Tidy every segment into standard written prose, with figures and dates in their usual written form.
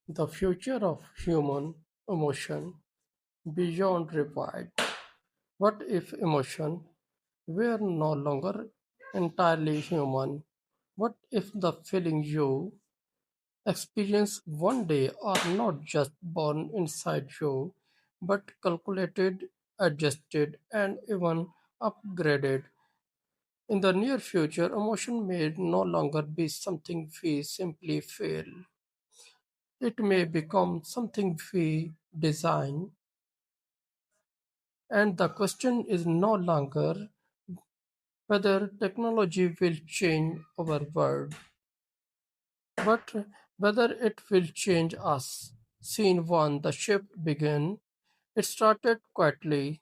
The future of human emotion beyond rewired. What if emotion were no longer entirely human? What if the feeling you experience one day are not just born inside you, but calculated, adjusted, and even upgraded? In the near future, emotion may no longer be something we simply feel. It may become something we design, and the question is no longer whether technology will change our world, but whether it will change us. Scene 1. The shift began. It started quietly,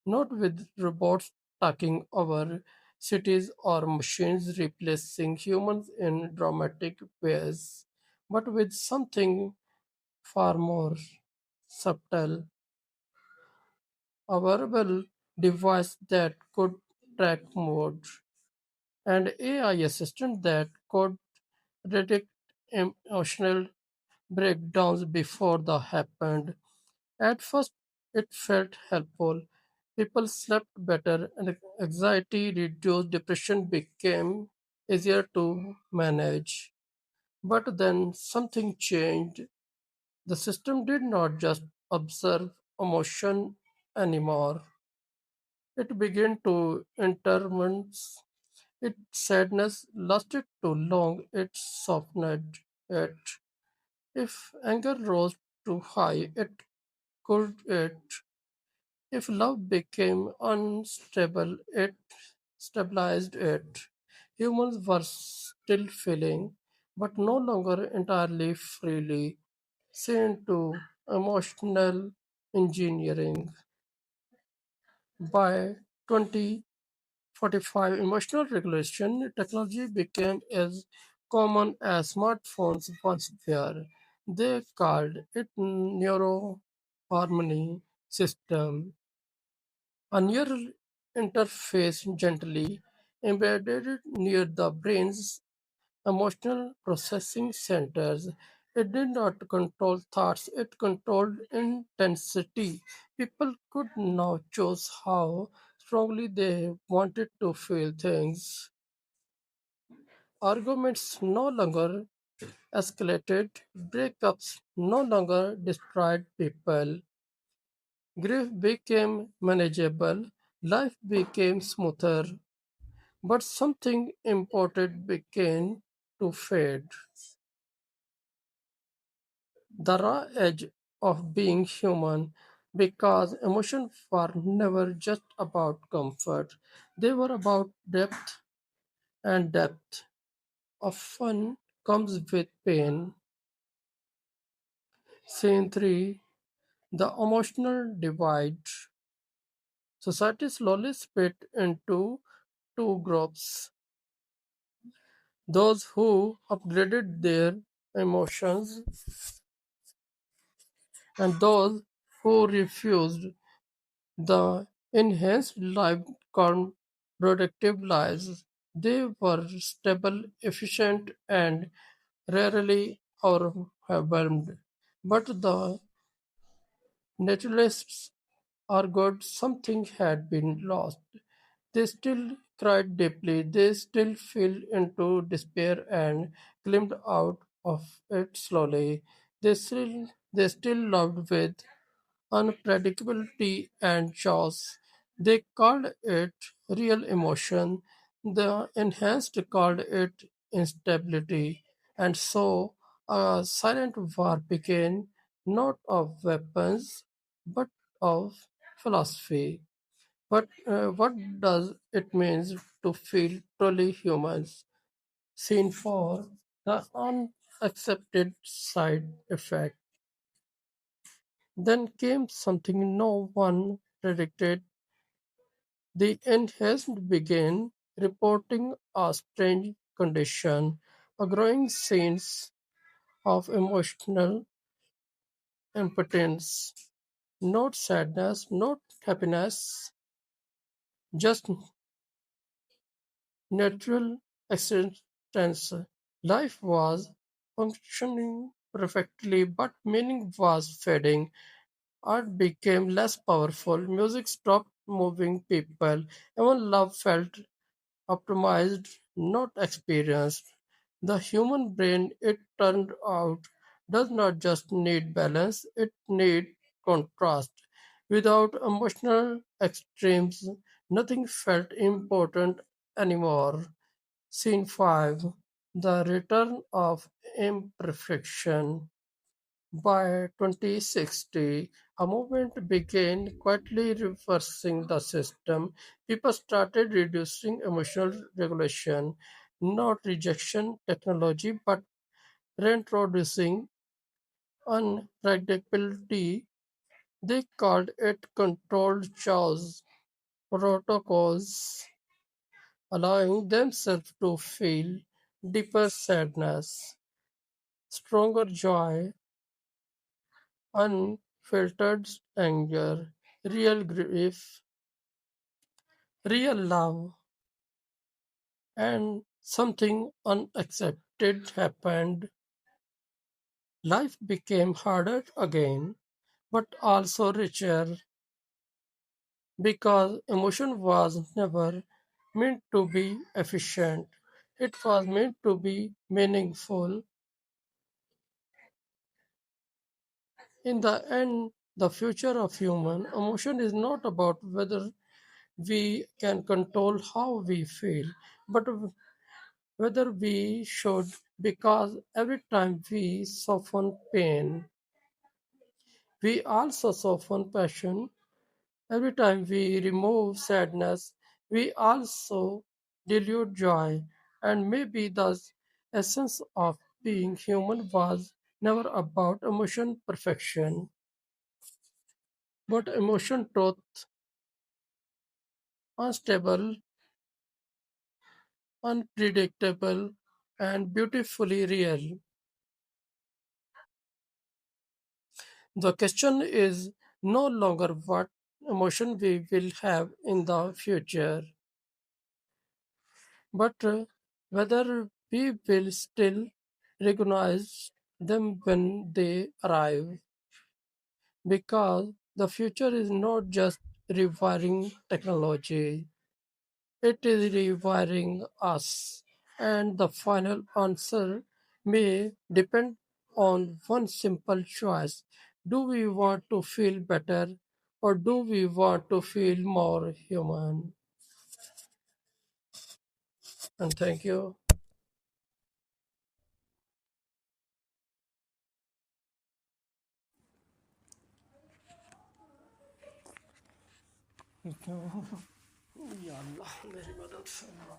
not with robots taking over cities or machines replacing humans in dramatic ways, but with something far more subtle, a wearable device that could track mood, and AI assistant that could predict emotional breakdowns before they happened. At first, it felt helpful. People slept better, and anxiety reduced, depression became easier to manage. But then something changed. The system did not just observe emotion anymore. It began to intermix. Its sadness lasted too long, it softened it. If anger rose too high, it cooled it. If love became unstable, it stabilized it. Humans were still feeling, but no longer entirely freely. Seen to emotional engineering. By 2045, emotional regulation technology became as common as smartphones once were. They called it neuro harmony system. A neural interface gently embedded near the brain's emotional processing centers. It did not control thoughts, it controlled intensity. People could now choose how strongly they wanted to feel things. Arguments no longer escalated, breakups no longer destroyed people. Grief became manageable, life became smoother, but something important began to fade. The raw edge of being human, because emotions were never just about comfort, they were about depth, and depth often comes with pain. Scene 3. The emotional divide. Society slowly split into two groups: those who upgraded their emotions and those who refused. The enhanced life called productive lives. They were stable, efficient, and rarely overwhelmed. But the naturalists argued something had been lost. They still cried deeply, they still fell into despair and climbed out of it slowly. They still loved with unpredictability and chaos. They called it real emotion. The enhanced called it instability. And so a silent war began, not of weapons, but of philosophy. But what does it mean to feel truly humans? Scene 4. The unaccepted side effect. Then came something no one predicted. The enhanced began reporting a strange condition, a growing sense of emotional impotence. Not sadness, not happiness, just natural existence. Life was functioning perfectly, but meaning was fading. Art became less powerful. Music stopped moving people. Even love felt optimized, not experienced. The human brain, it turned out, does not just need balance, it needs contrast. Without emotional extremes, nothing felt important anymore. Scene 5. The Return of Imperfection. By 2060, a movement began quietly reversing the system. People started reducing emotional regulation, not rejection technology, but reintroducing unpredictability. They called it controlled chaos protocols, allowing themselves to feel deeper sadness, stronger joy, unfiltered anger, real grief, real love, and something unaccepted happened. Life became harder again, but also richer because emotion was never meant to be efficient. It was meant to be meaningful. In the end, the future of human emotion is not about whether we can control how we feel, but whether we should, because every time we soften pain, we also soften passion. Every time we remove sadness, we also dilute joy. And maybe the essence of being human was never about emotion perfection, but emotion truth, unstable, unpredictable, and beautifully real. The question is no longer what emotion we will have in the future, but whether we will still recognize them when they arrive. Because the future is not just rewiring technology, it is rewiring us. And the final answer may depend on one simple choice. Do we want to feel better or do we want to feel more human? And thank you. या अल्लाह मेरी मदद फरमा